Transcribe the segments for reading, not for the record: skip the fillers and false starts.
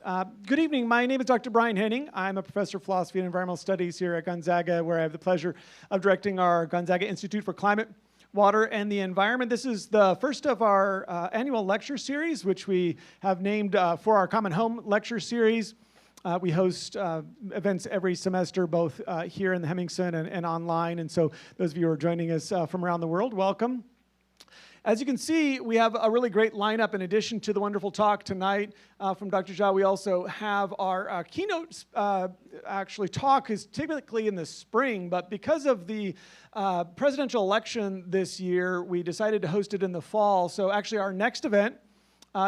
Good evening. My name is Dr. Brian Henning. I'm a professor of philosophy and environmental studies here at Gonzaga, where I have the pleasure of directing our Gonzaga Institute for Climate, Water, and the Environment. This is the first of our annual lecture series, which we have named For Our Common Home lecture series. We host events every semester, both here in the Hemmingson and online. And so those of you who are joining us from around the world, welcome. As you can see, we have a really great lineup. In addition to the wonderful talk tonight from Dr. Zhao, we also have our keynote talk is typically in the spring, but because of the presidential election this year, we decided to host it in the fall. So actually our next event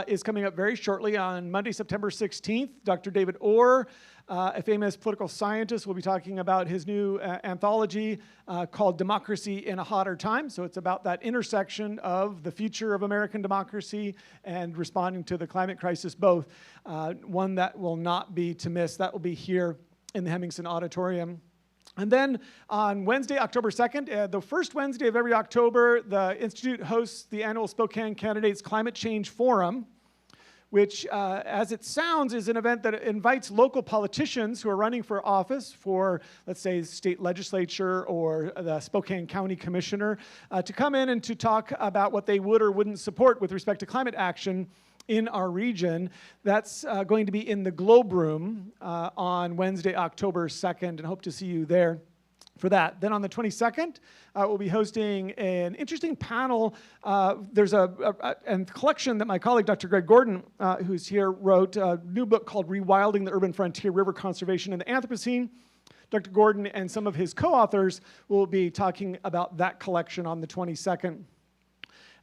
is coming up very shortly on Monday, September 16th. Dr. David Orr, a famous political scientist, will be talking about his new anthology called Democracy in a Hotter Time. So it's about that intersection of the future of American democracy and responding to the climate crisis, both. One that will not be to miss. That will be here in the Hemmingson Auditorium. And then on Wednesday, October 2nd, the first Wednesday of every October, the Institute hosts the annual Spokane Candidates Climate Change Forum, which, as it sounds, is an event that invites local politicians who are running for office for, let's say, state legislature or the Spokane County Commissioner, to come in and to talk about what they would or wouldn't support with respect to climate action in our region. That's going to be in the Globe Room on Wednesday, October 2nd, and hope to see you there for that. Then on the 22nd, we'll be hosting an interesting panel. There's a collection that my colleague, Dr. Greg Gordon, who's here, wrote a new book called Rewilding the Urban Frontier, River Conservation and the Anthropocene. Dr. Gordon and some of his co-authors will be talking about that collection on the 22nd.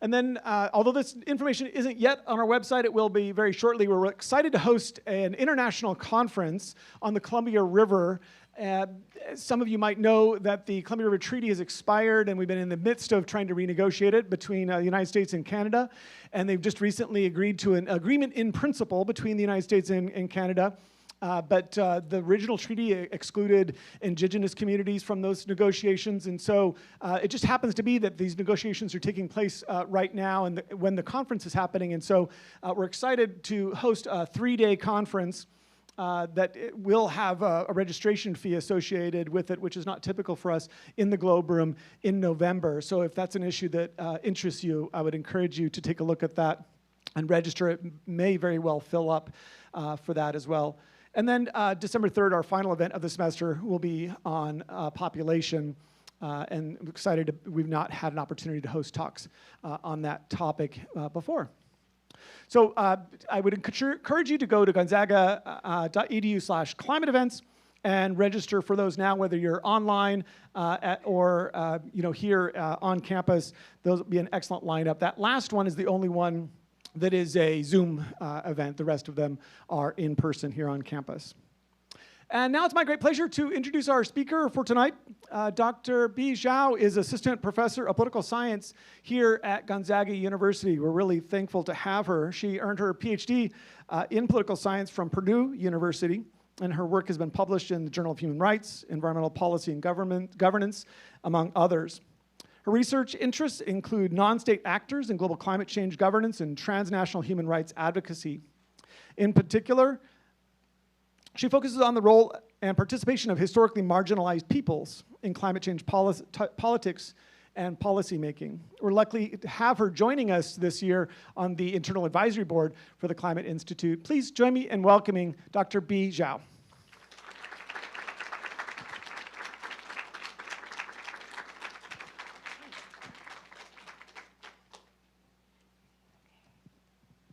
And then, although this information isn't yet on our website, it will be very shortly. We're excited to host an international conference on the Columbia River. Some of you might know that the Columbia River Treaty has expired, and we've been in the midst of trying to renegotiate it between the United States and Canada. And they've just recently agreed to an agreement in principle between the United States and Canada. But the original treaty excluded indigenous communities from those negotiations, and so it just happens to be that these negotiations are taking place right now and when the conference is happening, and so we're excited to host a 3-day conference that will have a registration fee associated with it, which is not typical for us, in the Globe Room in November. So if that's an issue that interests you, I would encourage you to take a look at that and register. It may very well fill up for that as well. And then December 3rd, our final event of the semester, will be on population. And I'm excited we've not had an opportunity to host talks on that topic before. So I would encourage you to go to gonzaga.edu/climate events and register for those now, whether you're online or here on campus. Those will be an excellent lineup. That last one is the only one that is a Zoom event. The rest of them are in person here on campus. And now it's my great pleasure to introduce our speaker for tonight. Dr. Bi Zhao is Assistant Professor of Political Science here at Gonzaga University. We're really thankful to have her. She earned her PhD in political science from Purdue University, and her work has been published in the Journal of Human Rights, Environmental Policy and Governance, among others. Her research interests include non-state actors in global climate change governance and transnational human rights advocacy. In particular, she focuses on the role and participation of historically marginalized peoples in climate change politics and policymaking. We're lucky to have her joining us this year on the Internal Advisory Board for the Climate Institute. Please join me in welcoming Dr. Bi Zhao.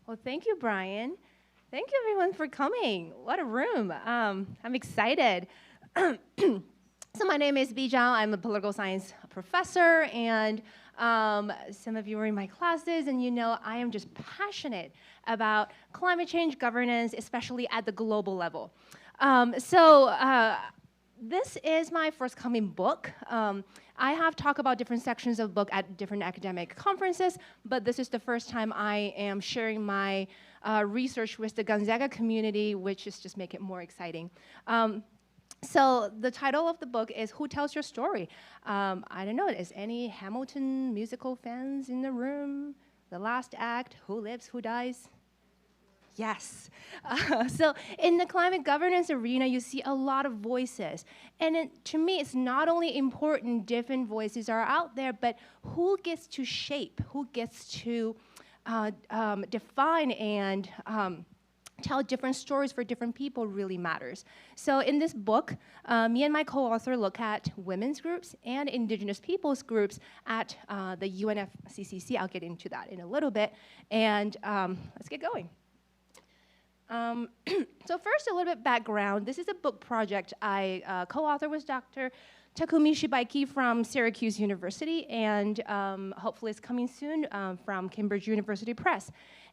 Well, thank you, Brian. Thank you, everyone, for coming. What a room. I'm excited. So my name is Bi Zhao. I'm a political science professor, and some of you are in my classes, and you know I am just passionate about climate change governance, especially at the global level. This is my forthcoming book. I have talked about different sections of the book at different academic conferences, but this is the first time I am sharing my research with the Gonzaga community, which is just make it more exciting. So the title of the book is Who Tells Your Story? I don't know, is any Hamilton musical fans in the room? The last act, who lives, who dies? Yes. So in the climate governance arena, you see a lot of voices. And to me, it's not only important different voices are out there, but who gets to shape, who gets to define and tell different stories for different people really matters. So in this book, me and my co-author look at women's groups and indigenous peoples groups at the UNFCCC. I'll get into that in a little bit. And let's get going. So first, a little bit background. This is a book project I co-authored with Dr. Takumi Shibaiki from Syracuse University, and hopefully it's coming soon from Cambridge University Press.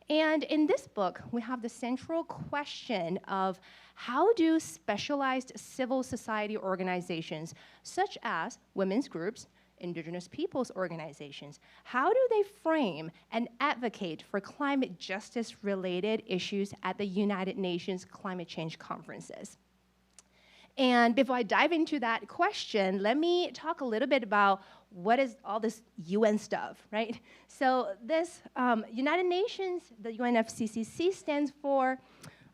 And in this book, we have the central question of how do specialized civil society organizations, such as women's groups, indigenous peoples organizations, how do they frame and advocate for climate justice-related issues at the United Nations climate change conferences? And before I dive into that question, let me talk a little bit about what is all this UN stuff, right? So this United Nations, the UNFCCC stands for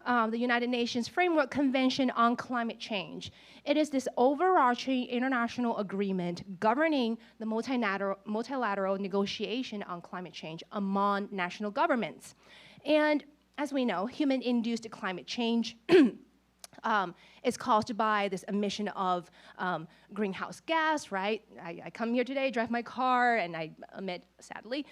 the United Nations Framework Convention on Climate Change. It is this overarching international agreement governing the multilateral negotiation on climate change among national governments. And as we know, human-induced climate change is caused by this emission of greenhouse gas, right? I come here today, drive my car, and I emit, sadly,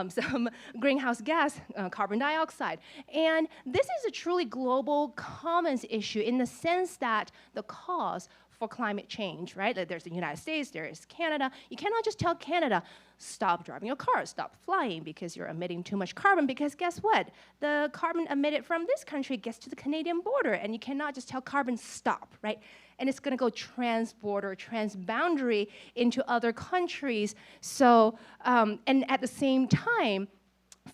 some greenhouse gas, carbon dioxide. And this is a truly global commons issue in the sense that the cause for climate change, right? Like there's the United States, there is Canada. You cannot just tell Canada, stop driving your car, stop flying because you're emitting too much carbon, because guess what? The carbon emitted from this country gets to the Canadian border, and you cannot just tell carbon stop, right? And it's gonna go trans-border, trans-boundary into other countries. So, and at the same time,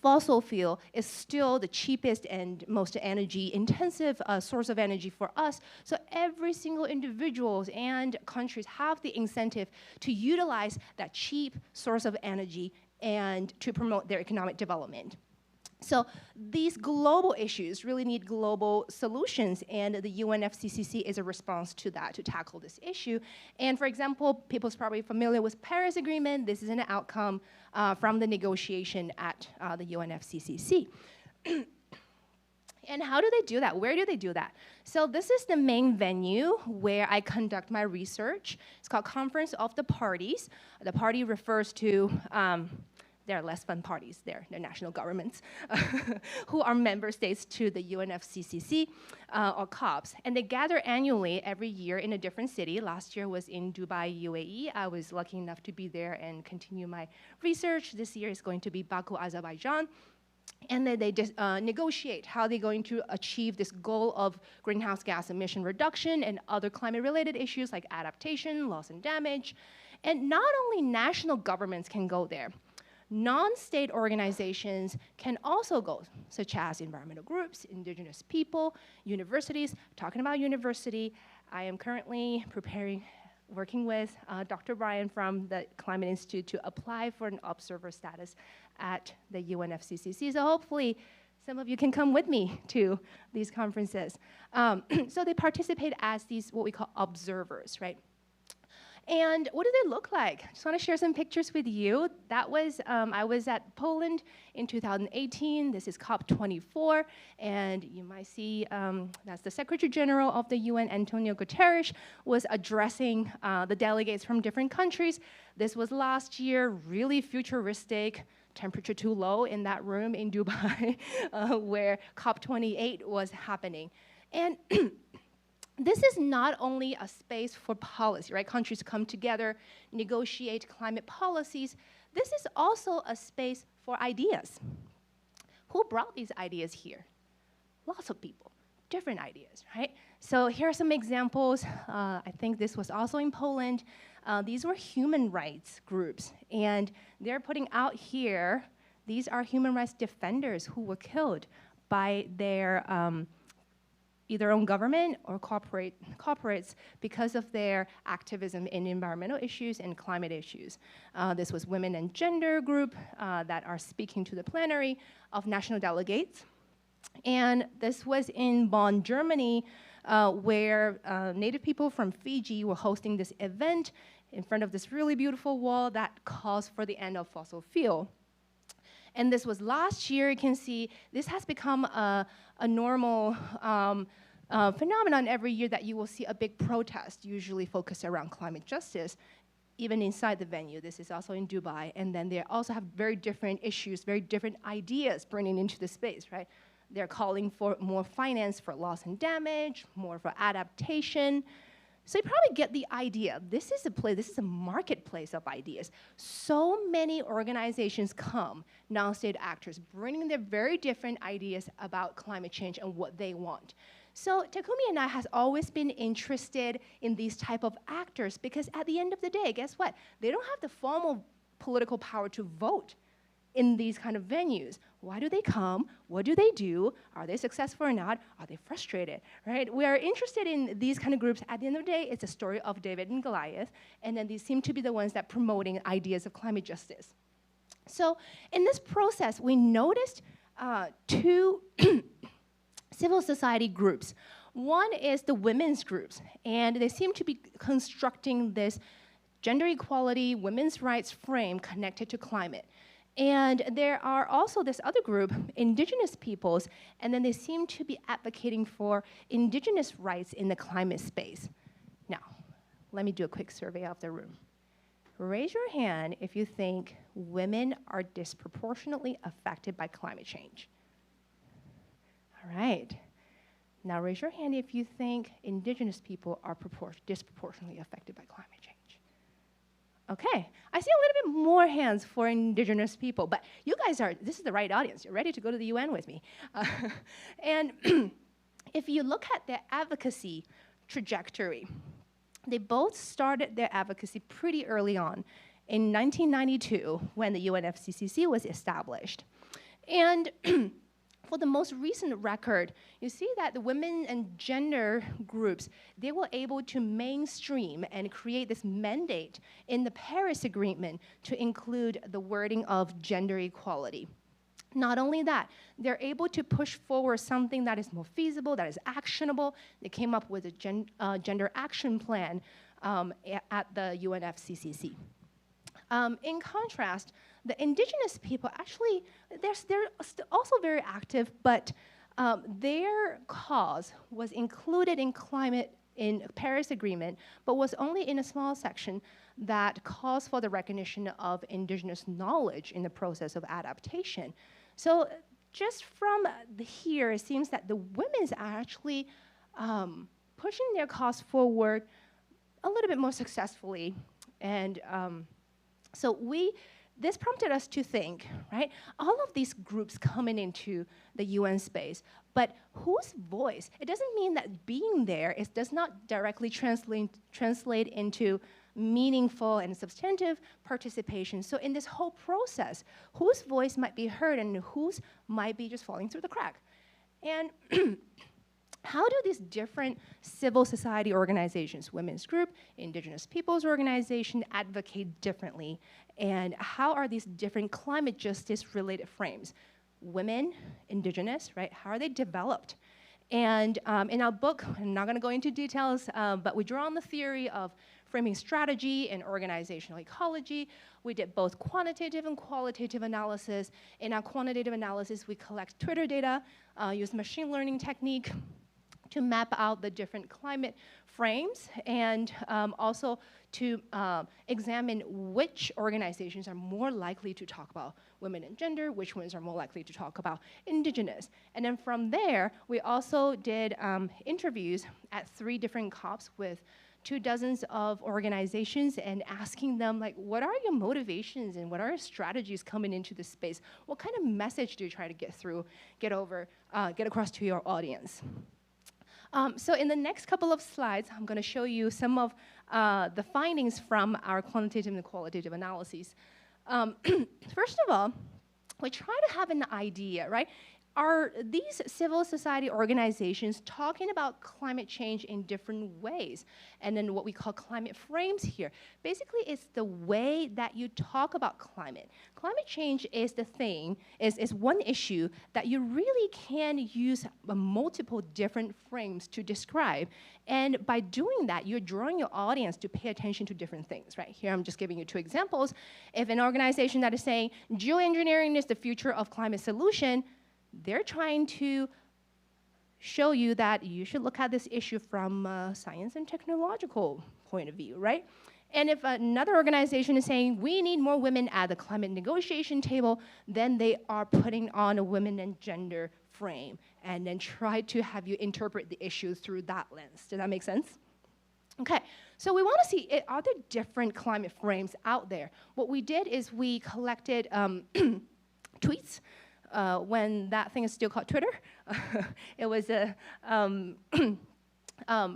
fossil fuel is still the cheapest and most energy-intensive source of energy for us. So every single individuals and countries have the incentive to utilize that cheap source of energy and to promote their economic development. So these global issues really need global solutions, and the UNFCCC is a response to that, to tackle this issue. And for example, people's probably familiar with Paris Agreement. This is an outcome from the negotiation at the UNFCCC. And how do they do that? Where do they do that? So this is the main venue where I conduct my research. It's called Conference of the Parties. The party refers to there are less fun parties there. They're national governments who are member states to the UNFCCC or COPs. And they gather annually every year in a different city. Last year was in Dubai, UAE. I was lucky enough to be there and continue my research. This year is going to be Baku, Azerbaijan. And then they just negotiate how they're going to achieve this goal of greenhouse gas emission reduction and other climate-related issues like adaptation, loss and damage. And not only national governments can go there, non-state organizations can also go, such as environmental groups, indigenous people, universities. Talking about university, I am currently working with Dr. Brian from the Climate Institute to apply for an observer status at the UNFCCC. So hopefully some of you can come with me to these conferences. So they participate as these, what we call observers, right? And what do they look like? I just want to share some pictures with you. That was, I was at Poland in 2018. This is COP24. And you might see that's the Secretary General of the UN, Antonio Guterres, was addressing the delegates from different countries. This was last year, really futuristic, temperature too low in that room in Dubai where COP28 was happening. And this is not only a space for policy, right? Countries come together, negotiate climate policies. This is also a space for ideas. Who brought these ideas here? Lots of people, different ideas, right? So here are some examples. I think this was also in Poland. These were human rights groups, and they're putting out here, these are human rights defenders who were killed by their either own government or corporates because of their activism in environmental issues and climate issues. This was women and gender group that are speaking to the plenary of national delegates. And this was in Bonn, Germany, where Native people from Fiji were hosting this event in front of this really beautiful wall that calls for the end of fossil fuel. And this was last year. You can see this has become a normal phenomenon every year, that you will see a big protest, usually focused around climate justice, even inside the venue. This is also in Dubai. And then they also have very different issues, very different ideas bringing into the space, right? They're calling for more finance for loss and damage, more for adaptation. So you probably get the idea. This is a place, this is a marketplace of ideas. So many organizations come, non-state actors, bringing their very different ideas about climate change and what they want. So Takumi and I has always been interested in these type of actors, because at the end of the day, guess what? They don't have the formal political power to vote in these kind of venues. Why do they come? What do they do? Are they successful or not? Are they frustrated, right? We are interested in these kind of groups. At the end of the day, it's a story of David and Goliath, and then these seem to be the ones that promoting ideas of climate justice. So in this process, we noticed two civil society groups. One is the women's groups, and they seem to be constructing this gender equality, women's rights frame connected to climate. And there are also this other group, indigenous peoples, and then they seem to be advocating for indigenous rights in the climate space. Now, let me do a quick survey of the room. Raise your hand if you think women are disproportionately affected by climate change. All right. Now raise your hand if you think indigenous people are disproportionately affected by climate change. Okay, I see a little bit more hands for indigenous people, but you guys this is the right audience. You're ready to go to the UN with me. And if you look at their advocacy trajectory, they both started their advocacy pretty early on in 1992 when the UNFCCC was established. And for the most recent record, you see that the women and gender groups, they were able to mainstream and create this mandate in the Paris Agreement to include the wording of gender equality. Not only that, they're able to push forward something that is more feasible, that is actionable. They came up with a gender action plan at the UNFCCC. In contrast, the indigenous people, actually, they're also very active, but their cause was included in Paris Agreement, but was only in a small section that calls for the recognition of indigenous knowledge in the process of adaptation. So just from here, it seems that the women's are actually pushing their cause forward a little bit more successfully. And so this prompted us to think, right? All of these groups coming into the UN space, but whose voice? It doesn't mean that being there does not directly translate into meaningful and substantive participation. So in this whole process, whose voice might be heard and whose might be just falling through the crack? And how do these different civil society organizations, women's group, indigenous peoples organization, advocate differently? And how are these different climate justice related frames? Women, indigenous, right? How are they developed? And in our book, I'm not gonna go into details, but we draw on the theory of framing strategy and organizational ecology. We did both quantitative and qualitative analysis. In our quantitative analysis, we collect Twitter data, use machine learning technique to map out the different climate frames, and also to examine which organizations are more likely to talk about women and gender, which ones are more likely to talk about indigenous. And then from there, we also did interviews at 3 different COPs with 24 of organizations and asking them, like, what are your motivations and what are your strategies coming into this space? What kind of message do you try to get across to your audience? So in the next couple of slides, I'm going to show you some of the findings from our quantitative and qualitative analyses. First of all, we try to have an idea, right? are these civil society organizations talking about climate change in different ways? And then what we call climate frames here. Basically, it's the way that you talk about climate. Climate change is the thing, is one issue that you really can use multiple different frames to describe. And by doing that, you're drawing your audience to pay attention to different things, right? Here, I'm just giving you 2 examples. If an organization that is saying geoengineering is the future of climate solution, they're trying to show you that you should look at this issue from a science and technological point of view, right? And if another organization is saying we need more women at the climate negotiation table, then they are putting on a women and gender frame and then try to have you interpret the issues through that lens. Does that make sense? Okay, so we want to see, are there different climate frames out there? What we did is we collected tweets. When that thing is still called Twitter. It was a,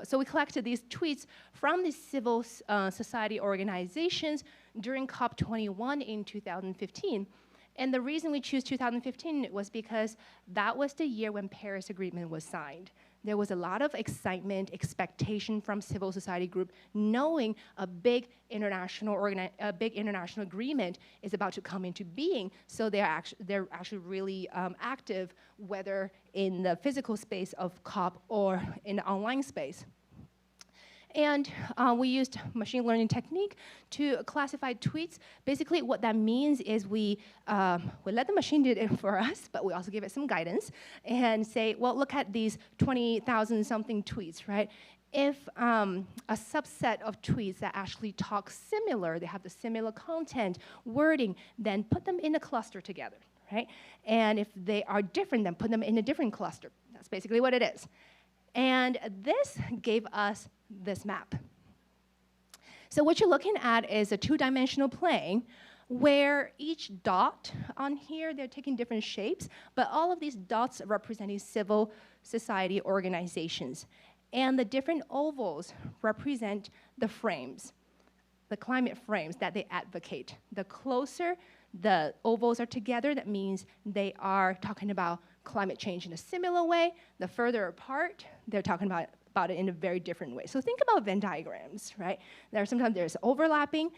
so we collected these tweets from the civil society organizations during COP21 in 2015. And the reason we choose 2015 was because that was the year when Paris Agreement was signed. There was a lot of excitement, expectation from civil society group, knowing a big international agreement is about to come into being. So they're actually really active, whether in the physical space of COP or in the online space. And we used machine learning technique to classify tweets. Basically, what that means is we let the machine do it for us, but we also give it some guidance and say, well, look at these 20,000 something tweets, right? If a subset of tweets that actually talk similar, they have the similar content, wording, then put them in a cluster together, right? And if they are different, then put them in a different cluster. That's basically what it is. And this gave us this map. So what you're looking at is a 2-dimensional plane where each dot on here, they're taking different shapes, but all of these dots representing civil society organizations. And the different ovals represent the frames, the climate frames that they advocate. The closer the ovals are together, that means they are talking about climate change in a similar way. The further apart, they're talking about it in a very different way. So think about Venn diagrams, right? Sometimes there's overlapping,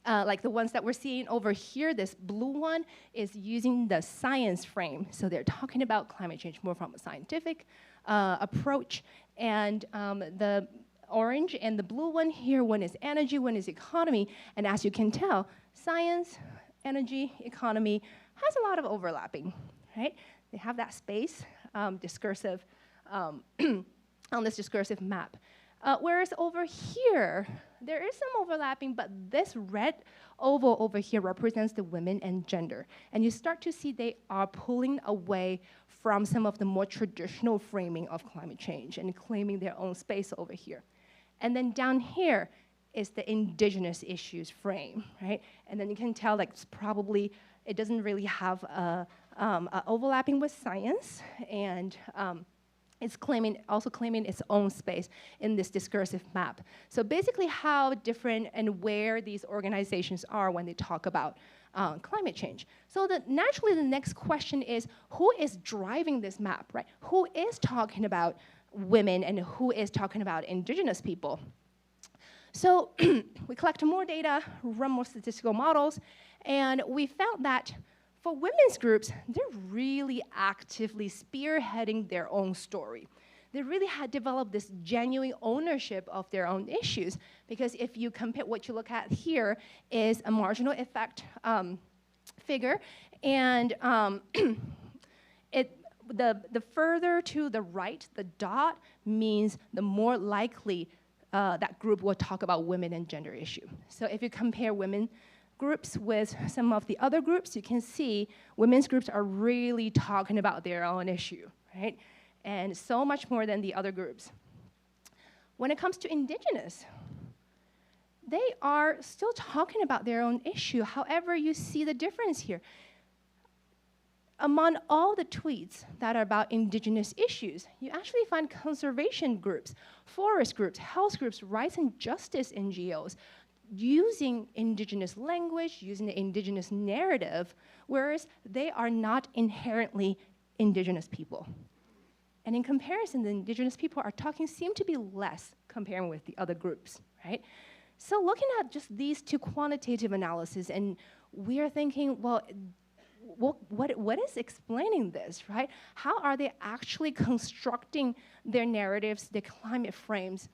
like the ones that we're seeing over here. This blue one is using the science frame. So they're talking about climate change more from a scientific approach. And the orange and the blue one here, one is energy, one is economy. And as you can tell, science, energy, economy has a lot of overlapping, right? They have that space, discursive, on this discursive map. Whereas over here, there is some overlapping, but this red oval over here represents the women and gender. And you start to see they are pulling away from some of the more traditional framing of climate change and claiming their own space over here. And then down here is the indigenous issues frame, right? And then you can tell, like, it's probably, it doesn't really have overlapping with science, and it's also claiming its own space in this discursive map. So basically how different and where these organizations are when they talk about climate change. So naturally the next question is, who is driving this map, right? Who is talking about women and who is talking about indigenous people? So we collected more data, run more statistical models, and we found that for women's groups, they're really actively spearheading their own story. They really had developed this genuine ownership of their own issues, because if you compare, what you look at here is a marginal effect figure, and the further to the right the dot means the more likely that group will talk about women and gender issue. So if you compare women groups with some of the other groups, you can see women's groups are really talking about their own issue, right? And so much more than the other groups. When it comes to indigenous, they are still talking about their own issue. However, you see the difference here. Among all the tweets that are about indigenous issues, you actually find conservation groups, forest groups, health groups, rights and justice NGOs using indigenous language, using the indigenous narrative, whereas they are not inherently indigenous people. And in comparison, the indigenous people seem to be less comparing with the other groups, right? So looking at just these two quantitative analyses, and we are thinking, well, what is explaining this, right? How are they actually constructing their narratives, their climate frames?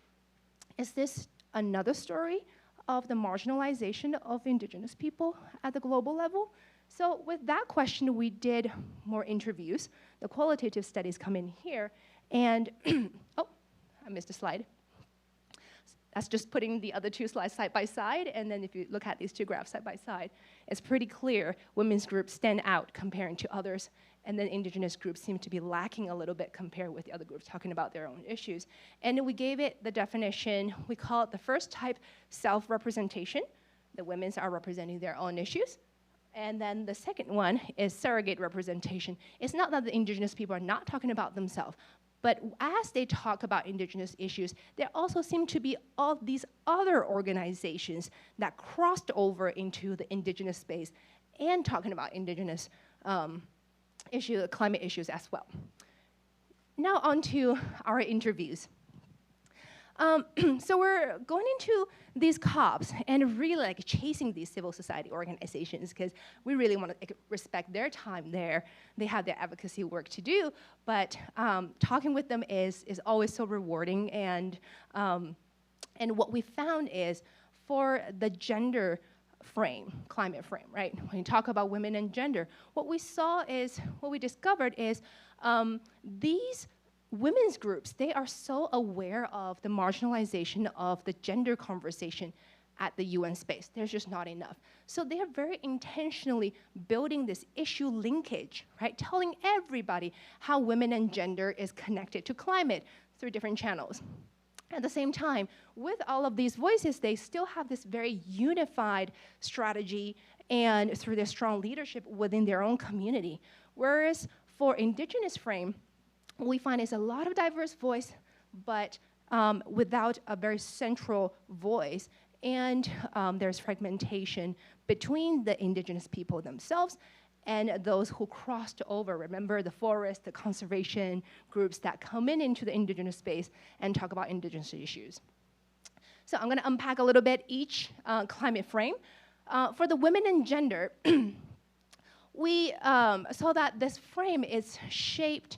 Is this another story of the marginalization of indigenous people at the global level? So with that question, we did more interviews. The qualitative studies come in here, and oh, I missed a slide. That's just putting the other two slides side by side, and then if you look at these two graphs side by side, it's pretty clear women's groups stand out comparing to others, and then indigenous groups seem to be lacking a little bit compared with the other groups talking about their own issues. And we gave it the definition, we call it the first type, self-representation. The women's are representing their own issues. And then the second one is surrogate representation. It's not that the indigenous people are not talking about themselves, but as they talk about indigenous issues, there also seem to be all these other organizations that crossed over into the indigenous space and talking about indigenous climate issues as well. Now on to our interviews. So we're going into these COPs and really like chasing these civil society organizations because we really want to respect their time there. They have their advocacy work to do, but talking with them is always so rewarding. And what we found is for the gender frame, climate frame, right? When you talk about women and gender, what we discovered is these women's groups, they are so aware of the marginalization of the gender conversation at the UN space. There's just not enough. So they are very intentionally building this issue linkage, right? Telling everybody how women and gender is connected to climate through different channels. At the same time, with all of these voices, they still have this very unified strategy and through their strong leadership within their own community. Whereas for indigenous frame, we find is a lot of diverse voice, but without a very central voice. And there's fragmentation between the indigenous people themselves and those who crossed over. Remember the forest, the conservation groups that come into the indigenous space and talk about indigenous issues. So I'm gonna unpack a little bit each climate frame. For the women and gender, we saw that this frame is shaped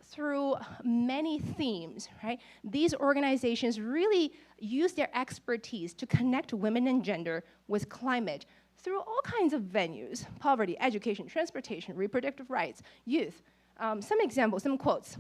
through many themes, right? These organizations really use their expertise to connect women and gender with climate through all kinds of venues: poverty, education, transportation, reproductive rights, youth. Some examples, some quotes.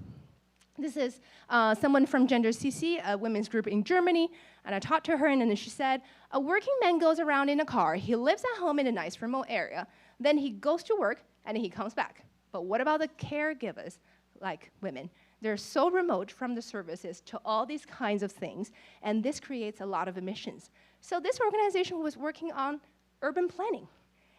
This is someone from Gender CC, a women's group in Germany, and I talked to her, and then she said, a working man goes around in a car, he lives at home in a nice remote area, then he goes to work, and he comes back. But what about the caregivers? Like women. They're so remote from the services to all these kinds of things, and this creates a lot of emissions. So this organization was working on urban planning,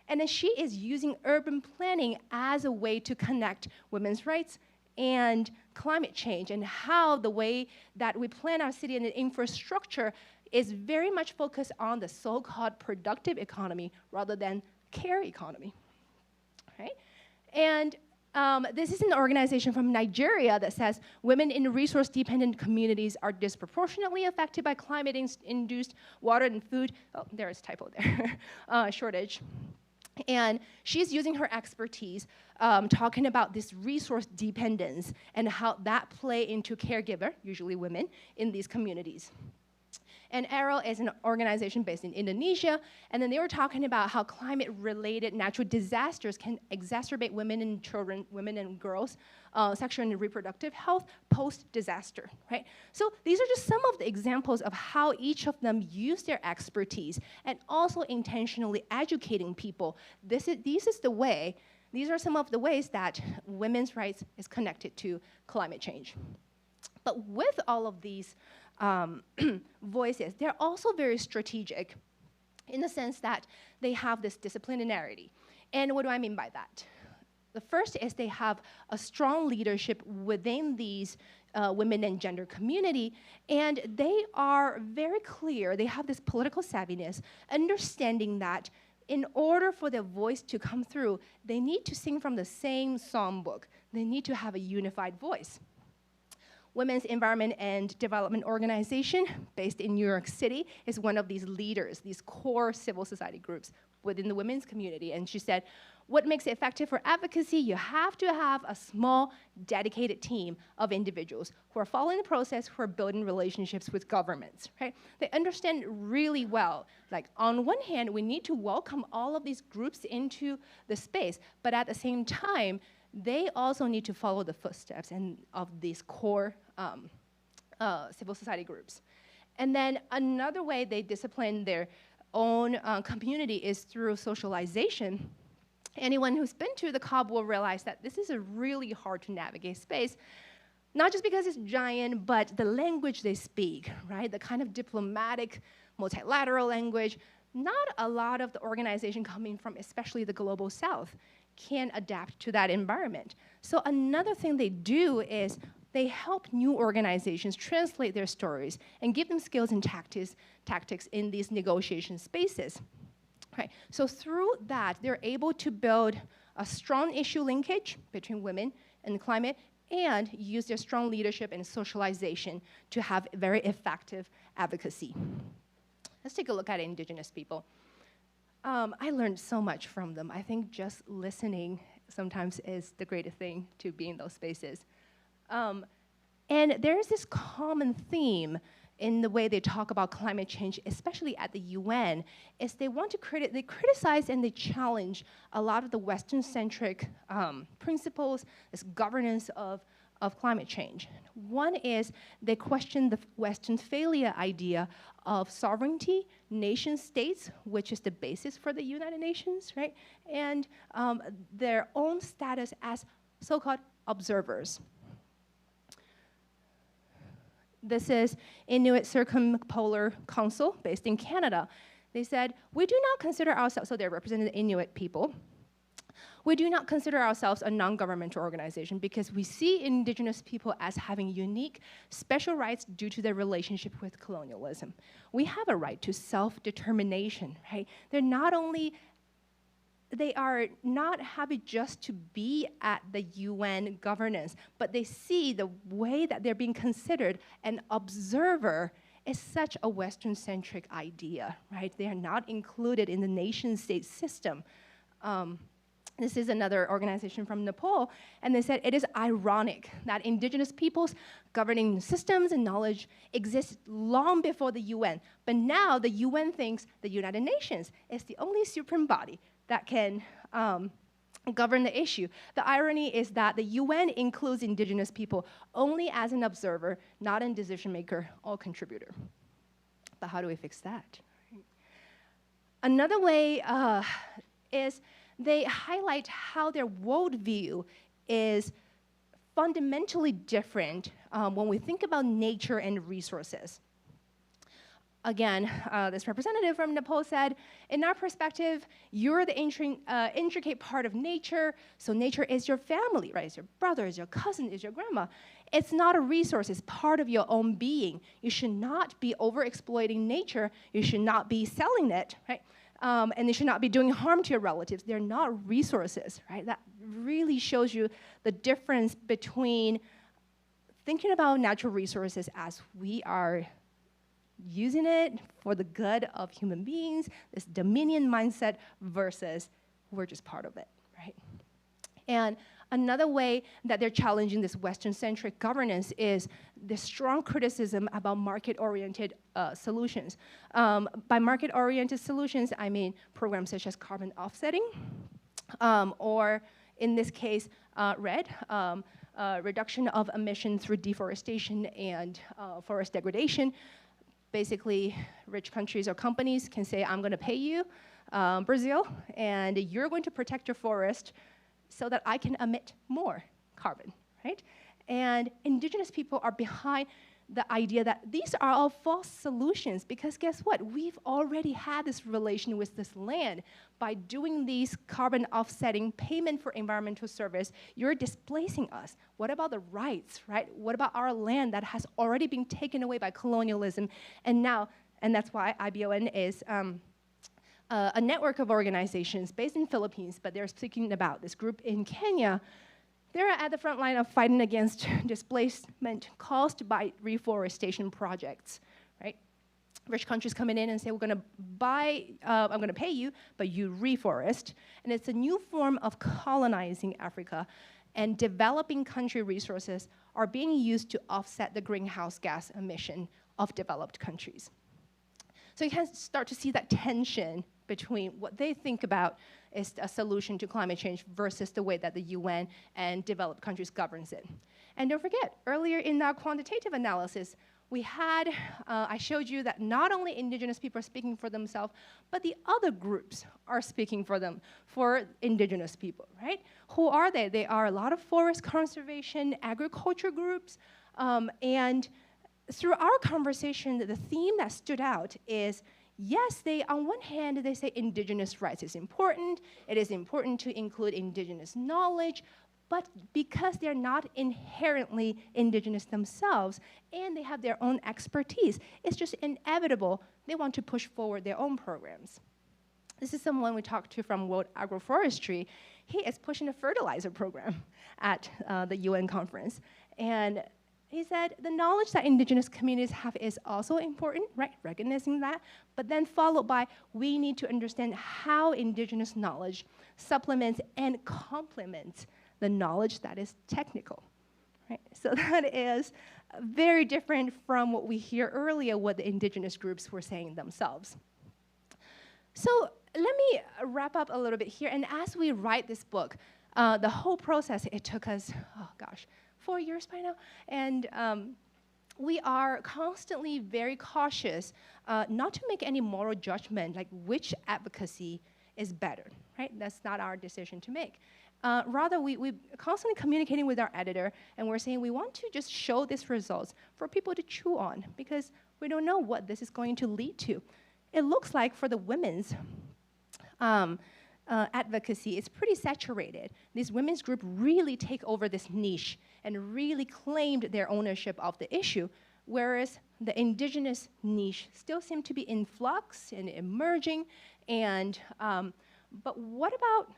and then she is using urban planning as a way to connect women's rights and climate change, and how the way that we plan our city and the infrastructure is very much focused on the so-called productive economy rather than care economy, right? And this is an organization from Nigeria that says women in resource-dependent communities are disproportionately affected by climate-induced water and food, there is a typo there, shortage. And she's using her expertise talking about this resource dependence and how that play into caregiver, usually women, in these communities. And Arrow is an organization based in Indonesia, and then they were talking about how climate-related natural disasters can exacerbate women and children, women and girls, sexual and reproductive health post-disaster, right? So these are just some of the examples of how each of them use their expertise and also intentionally educating people. These are some of the ways that women's rights is connected to climate change. But with all of these voices, they're also very strategic in the sense that they have this disciplinarity. And what do I mean by that? The first is they have a strong leadership within these women and gender community, and they are very clear. They have this political savviness, understanding that in order for their voice to come through, they need to sing from the same songbook. They need to have a unified voice. Women's Environment and Development Organization, based in New York City, is one of these leaders, these core civil society groups within the women's community. And she said, what makes it effective for advocacy? You have to have a small, dedicated team of individuals who are following the process, who are building relationships with governments, right? They understand really well, like on one hand, we need to welcome all of these groups into the space, but at the same time, they also need to follow the footsteps of these core civil society groups. And then another way they discipline their own community is through socialization. Anyone who's been to the COB will realize that this is a really hard to navigate space, not just because it's giant, but the language they speak, right? The kind of diplomatic, multilateral language. Not a lot of the organization coming from especially the global south can adapt to that environment. So another thing they do is they help new organizations translate their stories and give them skills and tactics in these negotiation spaces. Right. So through that, they're able to build a strong issue linkage between women and climate and use their strong leadership and socialization to have very effective advocacy. Let's take a look at indigenous people. I learned so much from them. I think just listening sometimes is the greatest thing to be in those spaces. And there's this common theme in the way they talk about climate change, especially at the UN, is they want to they criticize and they challenge a lot of the Western-centric principles, this governance of climate change. One is they question the Western failure idea of sovereignty, nation states, which is the basis for the United Nations, right? And their own status as so-called observers. This is Inuit Circumpolar Council based in Canada. They said, we do not consider ourselves, so they're representing the Inuit people. We do not consider ourselves a non-governmental organization because we see indigenous people as having unique special rights due to their relationship with colonialism. We have a right to self-determination, right? They are not happy just to be at the UN governance, but they see the way that they're being considered an observer is such a Western-centric idea, right? They are not included in the nation-state system. This is another organization from Nepal, and they said it is ironic that indigenous peoples' governing systems and knowledge exist long before the UN, but now the UN thinks the United Nations is the only supreme body that can govern the issue. The irony is that the UN includes indigenous people only as an observer, not a decision maker or contributor. But how do we fix that? Another way is they highlight how their worldview is fundamentally different when we think about nature and resources. Again, this representative from Nepal said, in our perspective, you're the intricate part of nature, so nature is your family, right? It's your brother, it's your cousin, it's your grandma. It's not a resource, it's part of your own being. You should not be overexploiting nature, you should not be selling it, right? And they should not be doing harm to your relatives. They're not resources, right? That really shows you the difference between thinking about natural resources as we are using it for the good of human beings, this dominion mindset, versus we're just part of it, right? And another way that they're challenging this Western-centric governance is the strong criticism about market-oriented solutions. By market-oriented solutions, I mean programs such as carbon offsetting, or in this case, RED, reduction of emissions through deforestation and forest degradation. Basically, rich countries or companies can say, I'm going to pay you, Brazil, and you're going to protect your forest so that I can emit more carbon, right? And indigenous people are behind the idea that these are all false solutions, because guess what? We've already had this relation with this land. By doing these carbon offsetting payment for environmental service, you're displacing us. What about the rights, right? What about our land that has already been taken away by colonialism? And now, and that's why IBON is a network of organizations based in Philippines, but they're speaking about this group in Kenya. They're at the front line of fighting against displacement caused by reforestation projects, right? Rich countries coming in and say, we're gonna buy, I'm gonna pay you, but you reforest. And it's a new form of colonizing Africa, and developing country resources are being used to offset the greenhouse gas emission of developed countries. So you can start to see that tension between what they think about is a solution to climate change versus the way that the UN and developed countries governs it. And don't forget, earlier in our quantitative analysis, we had, I showed you that not only indigenous people are speaking for themselves, but the other groups are speaking for them, for indigenous people, right? Who are they? They are a lot of forest conservation, agriculture groups, and through our conversation, the theme that stood out is, yes, they, on one hand, they say indigenous rights is important. It is important to include indigenous knowledge, but because they're not inherently indigenous themselves and they have their own expertise, it's just inevitable they want to push forward their own programs. This is someone we talked to from World Agroforestry. He is pushing a fertilizer program at the UN conference. And he said the knowledge that indigenous communities have is also important, right? Recognizing that, but then followed by we need to understand how indigenous knowledge supplements and complements the knowledge that is technical, right? So that is very different from what we hear earlier, what the indigenous groups were saying themselves. So let me wrap up a little bit here. And as we write this book, the whole process, it took us, oh gosh, 4 years by now. And we are constantly very cautious not to make any moral judgment, like which advocacy is better, right? That's not our decision to make. Rather, we're constantly communicating with our editor, and we're saying we want to just show these results for people to chew on, because we don't know what this is going to lead to. It looks like for the women's advocacy, it's pretty saturated. These women's group really take over this niche and really claimed their ownership of the issue, whereas the indigenous niche still seemed to be in flux and emerging. And but what about,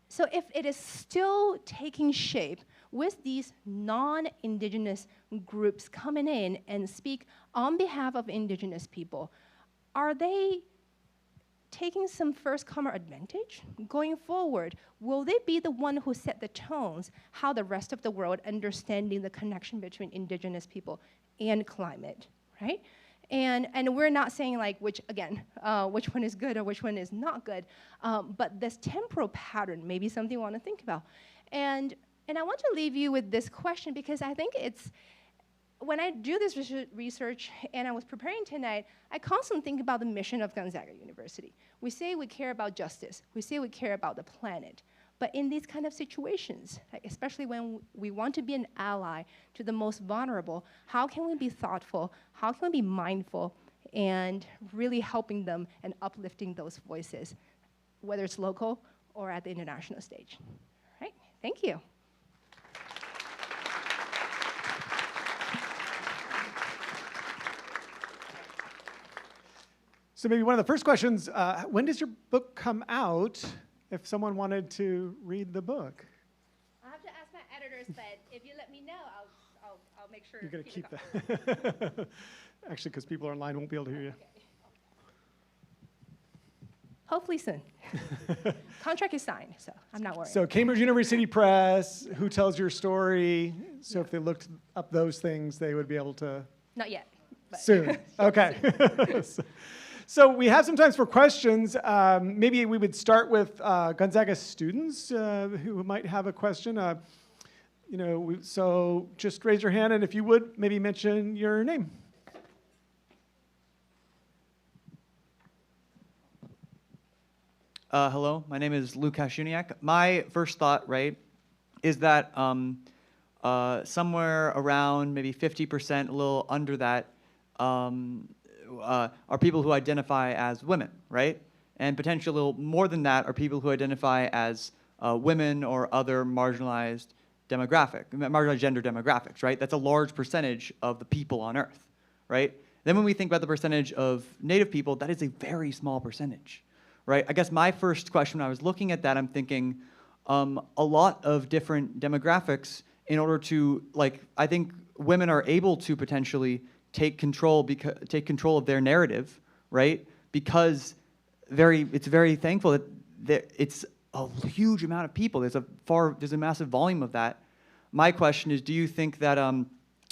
so if it is still taking shape with these non-indigenous groups coming in and speak on behalf of indigenous people, are they taking some first-comer advantage? Going forward, will they be the one who set the tones, how the rest of the world understanding the connection between indigenous people and climate, right? And we're not saying like which one is good or which one is not good, but this temporal pattern may be something you want to think about. And I want to leave you with this question, because I think it's, when I do this research and I was preparing tonight, I constantly think about the mission of Gonzaga University. We say we care about justice. We say we care about the planet. But in these kind of situations, especially when we want to be an ally to the most vulnerable, how can we be thoughtful? How can we be mindful and really helping them and uplifting those voices, whether it's local or at the international stage? All right, thank you. So maybe one of the first questions, when does your book come out if someone wanted to read the book? I'll have to ask my editors, but if you let me know, I'll make sure. You're going to keep that. Actually, because people online won't be able to hear you. Okay. Hopefully soon. Contract is signed, so I'm not worried. So Cambridge University Press, Who Tells Your Story? So if they looked up those things, they would be able to... Not yet. But Soon. Okay. So we have some time for questions. Maybe we would start with Gonzaga students who might have a question. So just raise your hand, and if you would, maybe mention your name. Hello, my name is Luke Kashuniak. My first thought, right, is that somewhere around maybe 50%, a little under that, are people who identify as women, right? And potentially a little more than that are people who identify as women or other marginalized gender demographics, right? That's a large percentage of the people on Earth, right? Then when we think about the percentage of Native people, that is a very small percentage, right? I guess my first question when I was looking at that, I'm thinking a lot of different demographics in order to, like, I think women are able to potentially take control of their narrative, right? Because it's very thankful that it's a huge amount of people. There's a massive volume of that. My question is, do you think that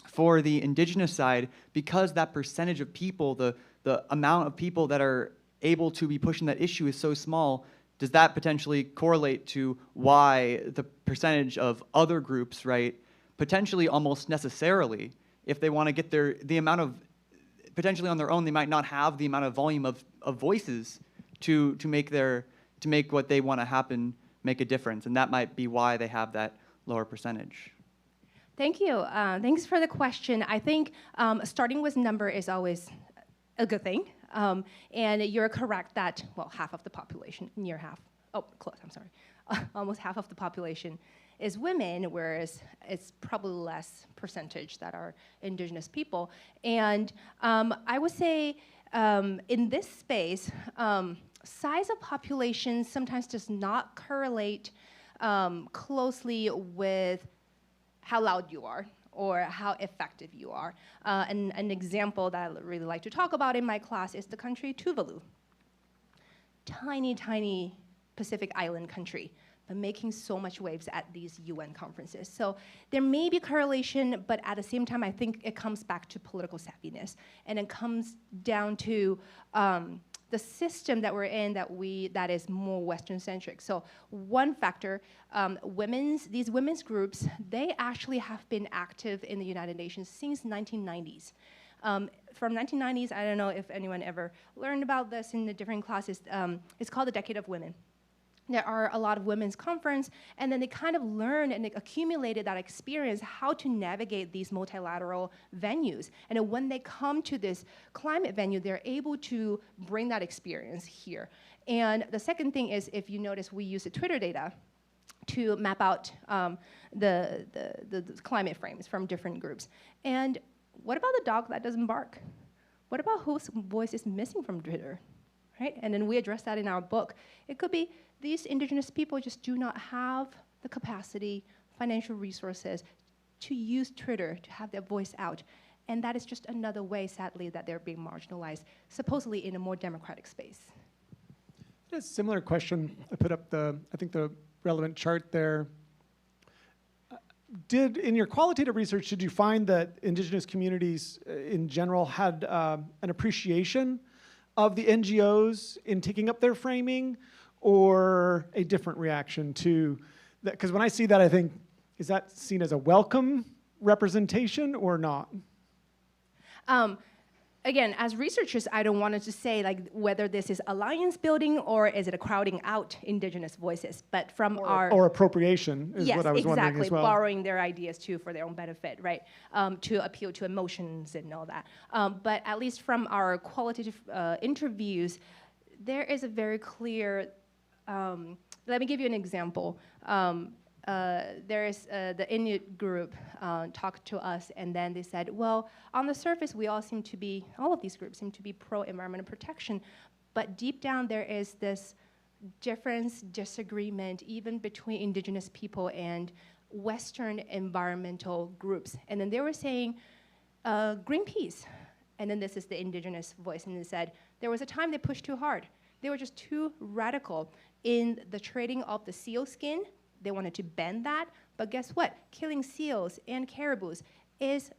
for the indigenous side, because that percentage of people, the amount of people that are able to be pushing that issue is so small, does that potentially correlate to why the percentage of other groups, right, potentially almost necessarily, if they want to get the amount of, potentially on their own, they might not have the amount of volume of voices to make what they want to happen make a difference, and that might be why they have that lower percentage. Thank you. Thanks for the question. I think starting with number is always a good thing. And you're correct that, well, half of the population, near half, oh, close, I'm sorry, almost half of the population is women, whereas it's probably less percentage that are indigenous people. And I would say in this space, size of population sometimes does not correlate closely with how loud you are or how effective you are. An example that I really like to talk about in my class is the country Tuvalu. Tiny, tiny Pacific island country, but making so much waves at these UN conferences. So there may be correlation, but at the same time, I think it comes back to political savviness. And it comes down to the system that we're in that is more Western-centric. So one factor, these women's groups, they actually have been active in the United Nations since 1990s. From 1990s, I don't know if anyone ever learned about this in the different classes. It's called the Decade of Women. There are a lot of women's conference, and then they kind of learned and they accumulated that experience how to navigate these multilateral venues. And then when they come to this climate venue, they're able to bring that experience here. And the second thing is, if you notice, we use the Twitter data to map out the climate frames from different groups. And what about the dog that doesn't bark? What about whose voice is missing from Twitter, right? And then we address that in our book. It could be these indigenous people just do not have the capacity, financial resources to use Twitter to have their voice out. And that is just another way, sadly, that they're being marginalized, supposedly in a more democratic space. A similar question. I put up the relevant chart there. In your qualitative research, did you find that indigenous communities in general had an appreciation of the NGOs in taking up their framing, or a different reaction to that? Because when I see that, I think, is that seen as a welcome representation or not? Again, as researchers, I don't want to say like whether this is alliance building or is it a crowding out indigenous voices, but from or appropriation is what I was wondering as well. Yes, borrowing their ideas too for their own benefit, right? To appeal to emotions and all that. But at least from our qualitative interviews, there is a very clear. Let me give you an example. There is the Inuit group talked to us, and then they said, well, on the surface, all of these groups seem to be pro-environmental protection, but deep down there is this difference, disagreement, even between indigenous people and Western environmental groups. And then they were saying, Greenpeace, and then this is the indigenous voice, and they said, there was a time they pushed too hard. They were just too radical in the trading of the seal skin. They wanted to ban that, but guess what? Killing seals and caribous is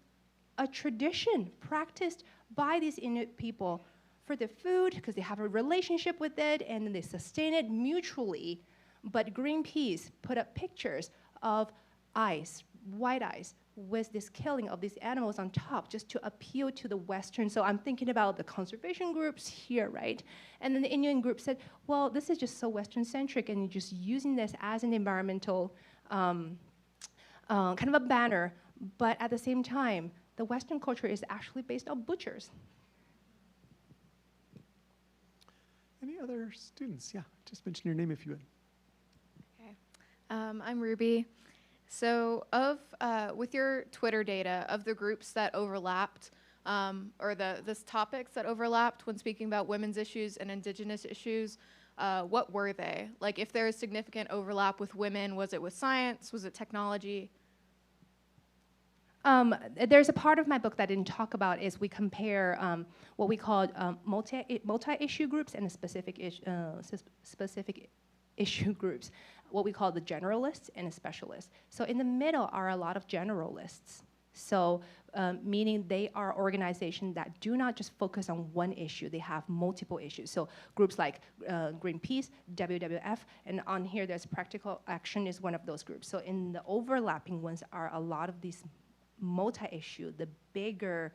a tradition practiced by these Inuit people for the food, because they have a relationship with it, and then they sustain it mutually. But Greenpeace put up pictures of ice, white ice, with this killing of these animals on top, just to appeal to the Western. So I'm thinking about the conservation groups here, right? And then the Inuit group said, well, this is just so Western-centric, and you're just using this as an environmental kind of a banner, but at the same time, the Western culture is actually based on butchers. Any other students? Yeah, just mention your name if you would. Okay. I'm Ruby. So with your Twitter data of the groups that overlapped, or the topics that overlapped when speaking about women's issues and indigenous issues, what were they? Like, if there is significant overlap with women, was it with science? Was it technology? There's a part of my book that I didn't talk about is we compare what we call multi-issue groups and specific issue groups, what we call the generalists and the specialists. So in the middle are a lot of generalists. So meaning they are organizations that do not just focus on one issue, they have multiple issues. So groups like Greenpeace, WWF, and on here there's Practical Action is one of those groups. So in the overlapping ones are a lot of these multi-issue, the bigger,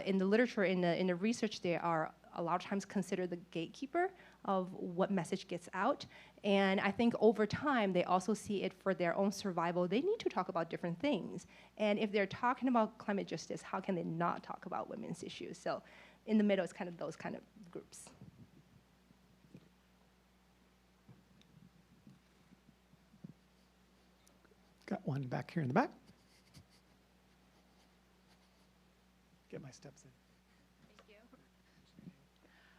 in the literature, in the research, they are a lot of times considered the gatekeeper of what message gets out. And I think over time, they also see it for their own survival. They need to talk about different things. And if they're talking about climate justice, how can they not talk about women's issues? So in the middle, it's kind of those kind of groups. Got one back here in the back. Get my steps in.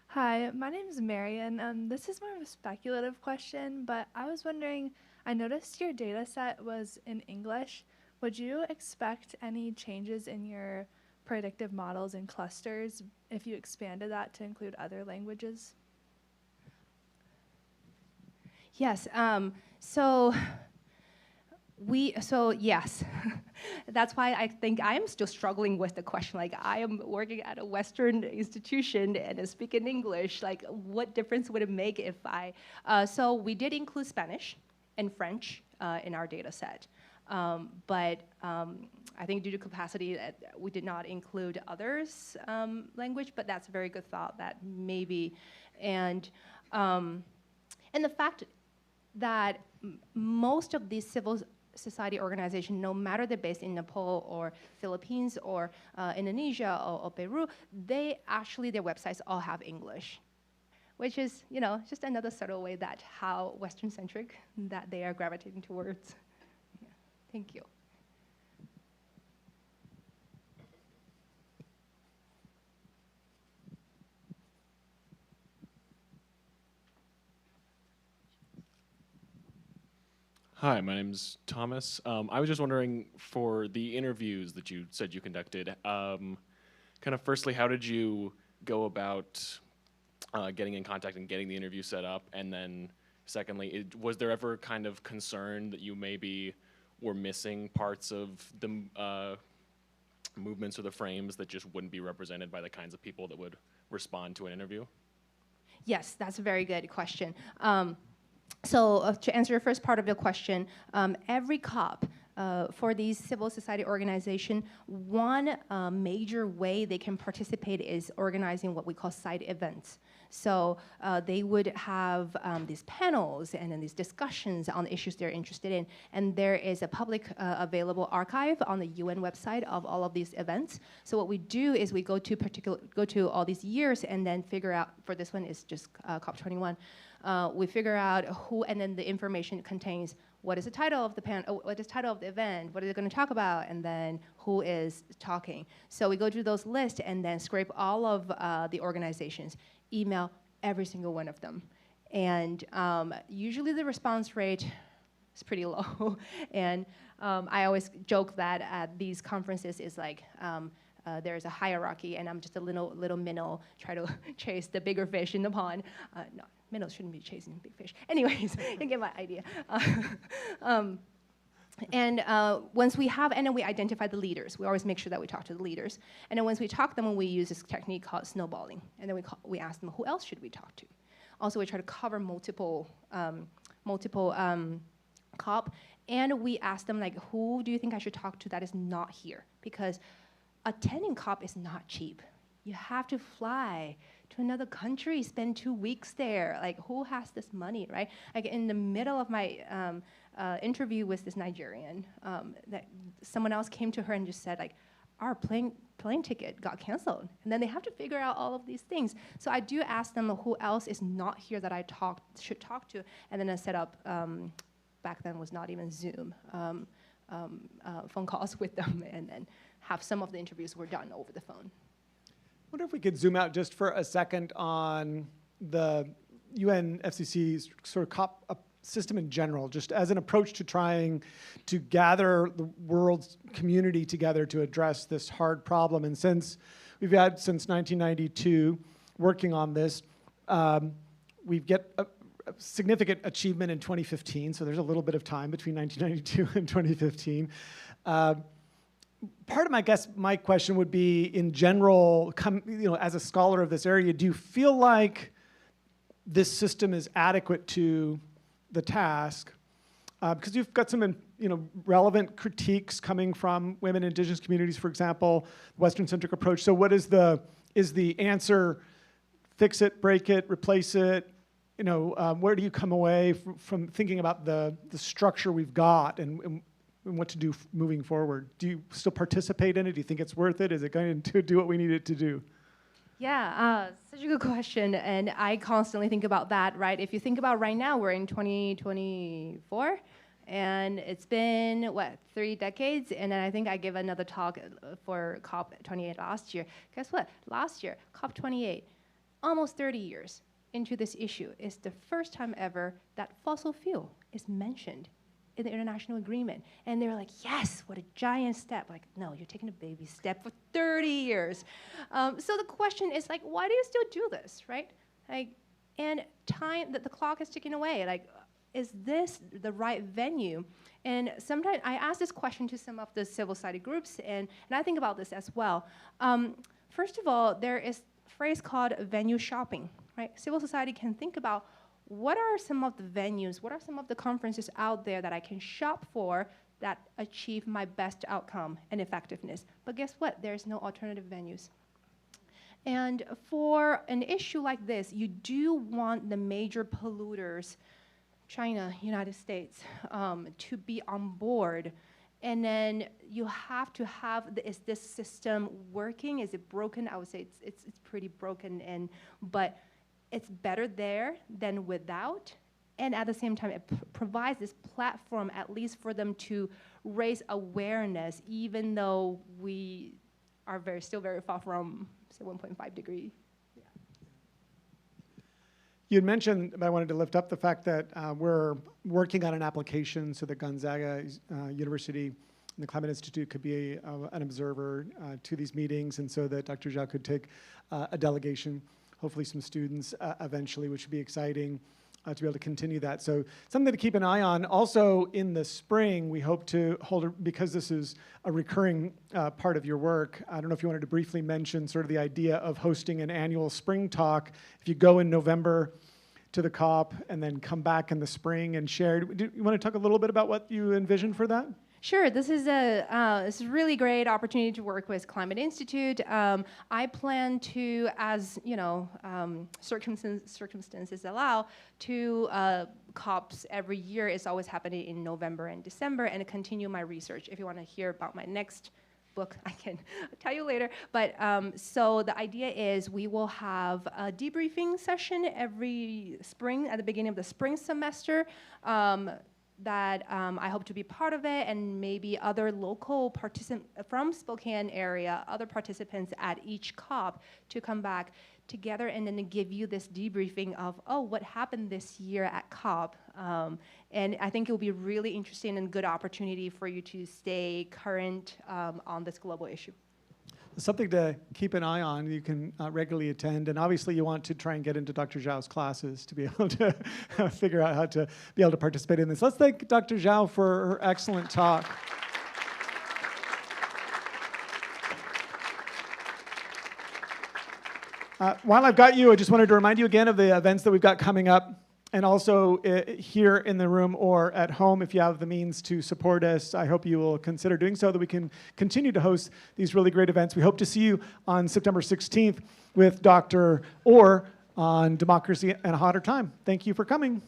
Hi, my name is Marion. This is more of a speculative question, but I was wondering, I noticed your data set was in English. Would you expect any changes in your predictive models and clusters if you expanded that to include other languages? Yes, so yes, that's why I think I am still struggling with the question. Like, I am working at a Western institution and I speak in English. Like, what difference would it make if so we did include Spanish and French in our data set. But I think due to capacity, we did not include others' language, but that's a very good thought that maybe, and the fact that most of these civil society organizations, no matter they're based in Nepal or Philippines or Indonesia or Peru, they actually, their websites all have English, which is, just another subtle way that how Western-centric that they are gravitating towards. Yeah. Thank you. Hi, my name's Thomas. I was just wondering, for the interviews that you said you conducted, kind of firstly, how did you go about getting in contact and getting the interview set up? And then secondly, was there ever kind of concern that you maybe were missing parts of the movements or the frames that just wouldn't be represented by the kinds of people that would respond to an interview? Yes, that's a very good question. So to answer your first part of the question, every COP for these civil society organization, one major way they can participate is organizing what we call side events. So they would have these panels and then these discussions on the issues they're interested in. And there is a public available archive on the UN website of all of these events. So what we do is we go to all these years and then figure out, for this one is just COP21, we figure out who, and then the information contains what is the title of the what is the title of the event, what are they going to talk about, and then who is talking. So we go through those lists and then scrape all of the organizations, email every single one of them. And usually the response rate is pretty low. And I always joke that at these conferences is like, there's a hierarchy, and I'm just a little minnow, try to chase the bigger fish in the pond. No, minnows shouldn't be chasing big fish. Anyways, you get my idea. Once we have, and then we identify the leaders. We always make sure that we talk to the leaders. And then once we talk to them, we use this technique called snowballing. And then we ask them, who else should we talk to? Also, we try to cover multiple COP. And we ask them, like, who do you think I should talk to that is not here? Because attending COP is not cheap. You have to fly to another country, spend 2 weeks there. Like, who has this money, right? Like, in the middle of my interview with this Nigerian, that someone else came to her and just said, like, our plane ticket got canceled. And then they have to figure out all of these things. So I do ask them who else is not here that I should talk to. And then I set up, back then was not even Zoom, phone calls with them, and then have some of the interviews were done over the phone. I wonder if we could zoom out just for a second on the UNFCCC's sort of COP system in general, just as an approach to trying to gather the world's community together to address this hard problem. And since we've had since 1992 working on this, we've get a significant achievement in 2015, so there's a little bit of time between 1992 and 2015. Part of my question would be, in general, as a scholar of this area, do you feel like this system is adequate to the task? Because you've got some relevant critiques coming from women, indigenous communities, for example, Western-centric approach. So what is the answer? Fix it, break it, replace it? Where do you come away from thinking about the structure we've got and what to do moving forward? Do you still participate in it? Do you think it's worth it? Is it going to do what we need it to do? Yeah, such a good question, and I constantly think about that, right? If you think about right now, we're in 2024, and it's been, 3 decades? And then I think I gave another talk for COP28 last year. Guess what? Last year, COP28, almost 30 years into this issue, is the first time ever that fossil fuel is mentioned in the international agreement. And they're like, yes, what a giant step. Like, no, you're taking a baby step for 30 years. So the question is, like, why do you still do this, right? Like, and the clock is ticking away. Like, is this the right venue? And sometimes I ask this question to some of the civil society groups, and I think about this as well. First of all, there is a phrase called venue shopping, right? Civil society can think about, what are some of the venues, what are some of the conferences out there that I can shop for that achieve my best outcome and effectiveness? But guess what? There's no alternative venues. And for an issue like this, you do want the major polluters, China, United States, to be on board. And then you have to have, is this system working? Is it broken? I would say it's pretty broken, but it's better there than without, and at the same time, it provides this platform, at least for them to raise awareness, even though we are still very far from, say, 1.5 degree. Yeah. You had mentioned, but I wanted to lift up the fact that we're working on an application so that Gonzaga University and the Climate Institute could be an observer to these meetings, and so that Dr. Zhao could take a delegation, hopefully some students eventually, which would be exciting to be able to continue that. So something to keep an eye on. Also in the spring, we hope to hold, because this is a recurring part of your work, I don't know if you wanted to briefly mention sort of the idea of hosting an annual spring talk. If you go in November to the COP and then come back in the spring and share, do you want to talk a little bit about what you envision for that? Sure, this is a really great opportunity to work with Climate Institute. I plan to, as circumstances allow, to COPs every year. It's always happening in November and December, and continue my research. If you want to hear about my next book, I can tell you later. But so the idea is we will have a debriefing session every spring at the beginning of the spring semester. That I hope to be part of it, and maybe other local participants from Spokane area, other participants at each COP to come back together and then give you this debriefing of, what happened this year at COP. And I think it will be really interesting and good opportunity for you to stay current on this global issue. Something to keep an eye on. You can regularly attend, and obviously you want to try and get into Dr. Zhao's classes to be able to figure out how to be able to participate in this. Let's thank Dr. Zhao for her excellent talk. While I've got you, I just wanted to remind you again of the events that we've got coming up. And also here in the room or at home, if you have the means to support us, I hope you will consider doing so that we can continue to host these really great events. We hope to see you on September 16th with Dr. Orr on Democracy in a Hotter Time. Thank you for coming.